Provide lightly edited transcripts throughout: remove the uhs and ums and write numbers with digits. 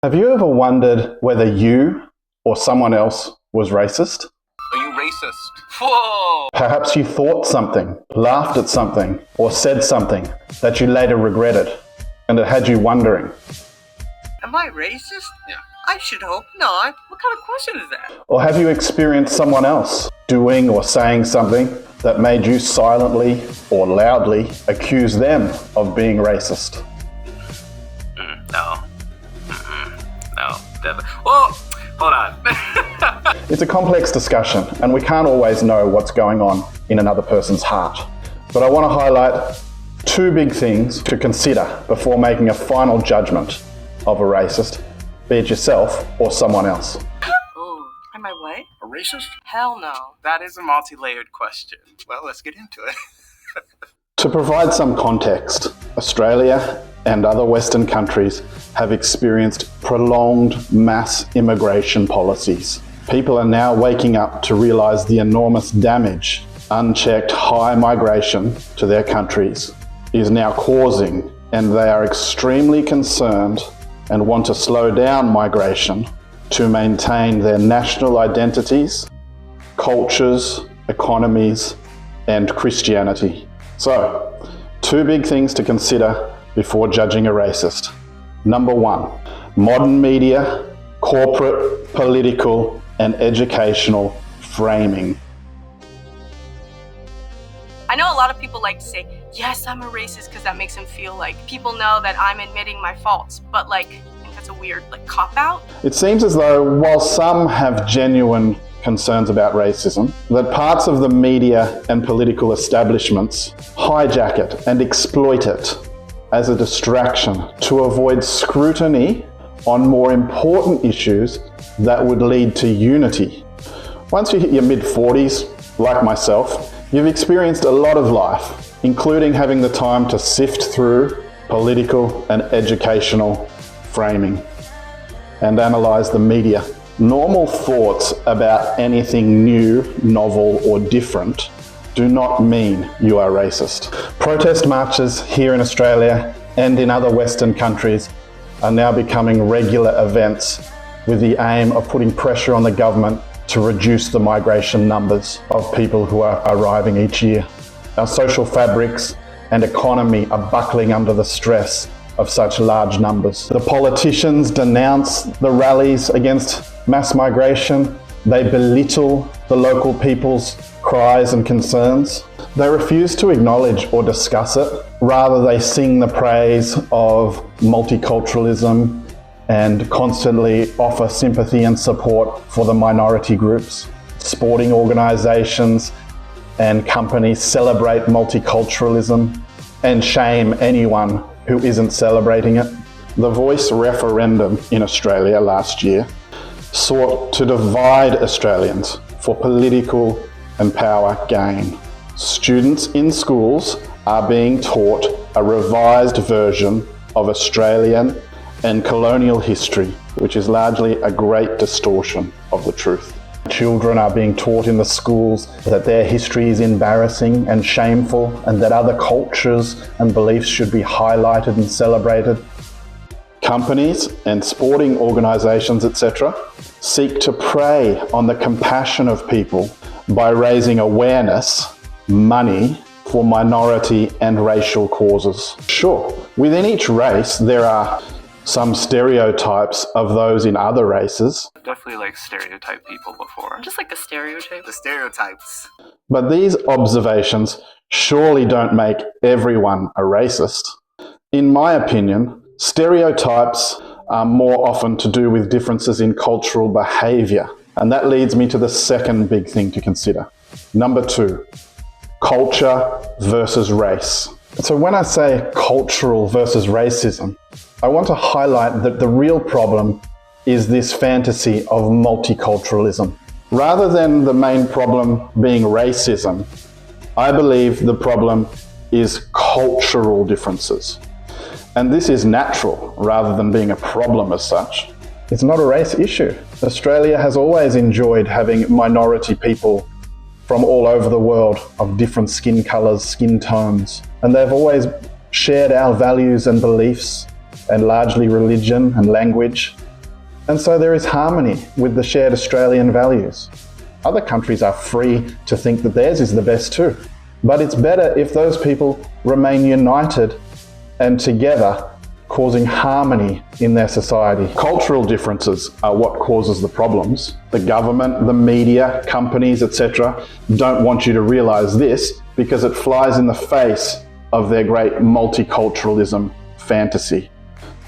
Have you ever wondered whether you or someone else was racist? Are you racist? Whoa! Perhaps you thought something, laughed at something, or said something that you later regretted, and it had you wondering. Am I racist? Yeah. I should hope not. What kind of question is that? Or have you experienced someone else doing or saying something that made you silently or loudly accuse them of being racist? No. No. Definitely. Whoa! Hold on. It's a complex discussion, and we can't always know what's going on in another person's heart. But I want to highlight two big things to consider before making a final judgment of a racist, be it yourself or someone else. Oh, am I white? A racist? Hell no. That is a multi-layered question. Well, let's get into it. To provide some context, Australia and other Western countries have experienced prolonged mass immigration policies. People are now waking up to realise the enormous damage unchecked high migration to their countries is now causing, and they are extremely concerned and want to slow down migration to maintain their national identities, cultures, economies, and Christianity. So, two big things to consider before judging a racist. Number one, modern media, corporate, political, and educational framing. I know a lot of people like to say, yes, I'm a racist, because that makes them feel like people know that I'm admitting my faults. But I think that's a weird cop-out. It seems as though while some have genuine concerns about racism, that parts of the media and political establishments hijack it and exploit it as a distraction to avoid scrutiny on more important issues that would lead to unity. Once you hit your mid-40s, like myself, you've experienced a lot of life, including having the time to sift through political and educational framing and analyse the media. Normal thoughts about anything new, novel, or different do not mean you are racist. Protest marches here in Australia and in other Western countries are now becoming regular events with the aim of putting pressure on the government to reduce the migration numbers of people who are arriving each year. Our social fabrics and economy are buckling under the stress of such large numbers. The politicians denounce the rallies against mass migration. They belittle the local people's cries and concerns. They refuse to acknowledge or discuss it. Rather, they sing the praise of multiculturalism and constantly offer sympathy and support for the minority groups. Sporting organisations and companies celebrate multiculturalism and shame anyone who isn't celebrating it. The Voice referendum in Australia last year sought to divide Australians for political and power gain. Students in schools are being taught a revised version of Australian and colonial history, which is largely a great distortion of the truth. Children are being taught in the schools that their history is embarrassing and shameful, and that other cultures and beliefs should be highlighted and celebrated. Companies and sporting organisations, etc., seek to prey on the compassion of people by raising awareness, money, for minority and racial causes. Sure, within each race there are some stereotypes of those in other races. Definitely stereotype people before. Just like a stereotype. The stereotypes. But these observations surely don't make everyone a racist. In my opinion, stereotypes are more often to do with differences in cultural behaviour. And that leads me to the second big thing to consider. Number two, culture versus race. So when I say cultural versus racism, I want to highlight that the real problem is this fantasy of multiculturalism. Rather than the main problem being racism, I believe the problem is cultural differences. And this is natural rather than being a problem as such. It's not a race issue. Australia has always enjoyed having minority people from all over the world of different skin colours, skin tones, and they've always shared our values and beliefs and largely religion and language. And so there is harmony with the shared Australian values. Other countries are free to think that theirs is the best too. But it's better if those people remain united and together, causing harmony in their society. Cultural differences are what causes the problems. The government, the media, companies, etc. don't want you to realise this because it flies in the face of their great multiculturalism fantasy.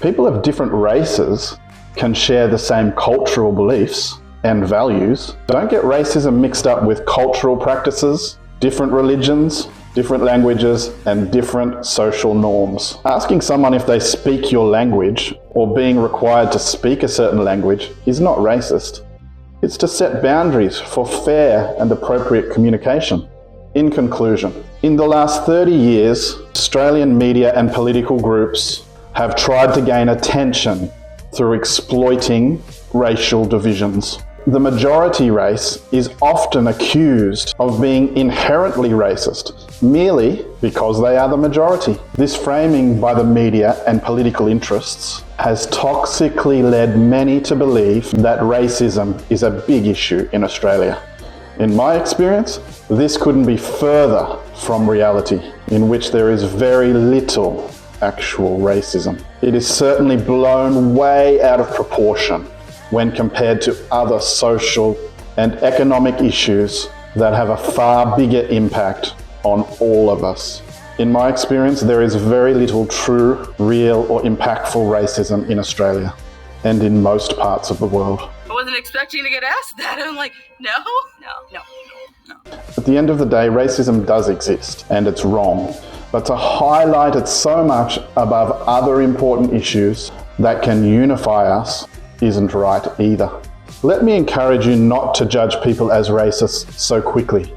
People of different races can share the same cultural beliefs and values. Don't get racism mixed up with cultural practices, different religions, different languages, and different social norms. Asking someone if they speak your language or being required to speak a certain language is not racist. It's to set boundaries for fair and appropriate communication. In conclusion, in the last 30 years, Australian media and political groups have tried to gain attention through exploiting racial divisions. The majority race is often accused of being inherently racist, merely because they are the majority. This framing by the media and political interests has toxically led many to believe that racism is a big issue in Australia. In my experience, this couldn't be further from reality, in which there is very little actual racism. It is certainly blown way out of proportion when compared to other social and economic issues that have a far bigger impact on all of us. In my experience, there is very little true, real, or impactful racism in Australia and in most parts of the world. I wasn't expecting to get asked that. I'm like, no. At the end of the day, racism does exist and it's wrong. But to highlight it so much above other important issues that can unify us isn't right either. Let me encourage you not to judge people as racist so quickly.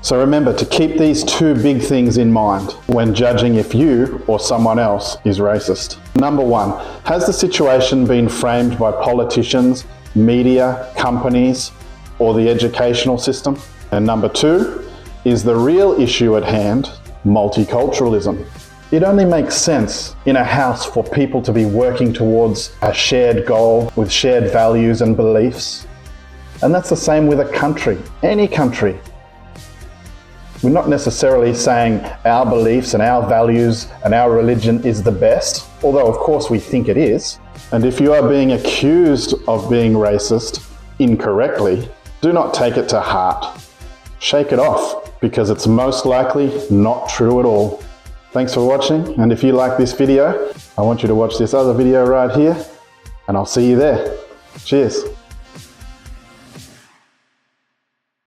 So remember to keep these two big things in mind when judging if you or someone else is racist. Number one, has the situation been framed by politicians, media, companies, or the educational system? And number two, is the real issue at hand multiculturalism? It only makes sense in a house for people to be working towards a shared goal with shared values and beliefs. And that's the same with a country, any country. We're not necessarily saying our beliefs and our values and our religion is the best, although of course we think it is. And if you are being accused of being racist incorrectly, do not take it to heart. Shake it off, because it's most likely not true at all. Thanks for watching, and if you like this video, I want you to watch this other video right here, and I'll see you there. Cheers.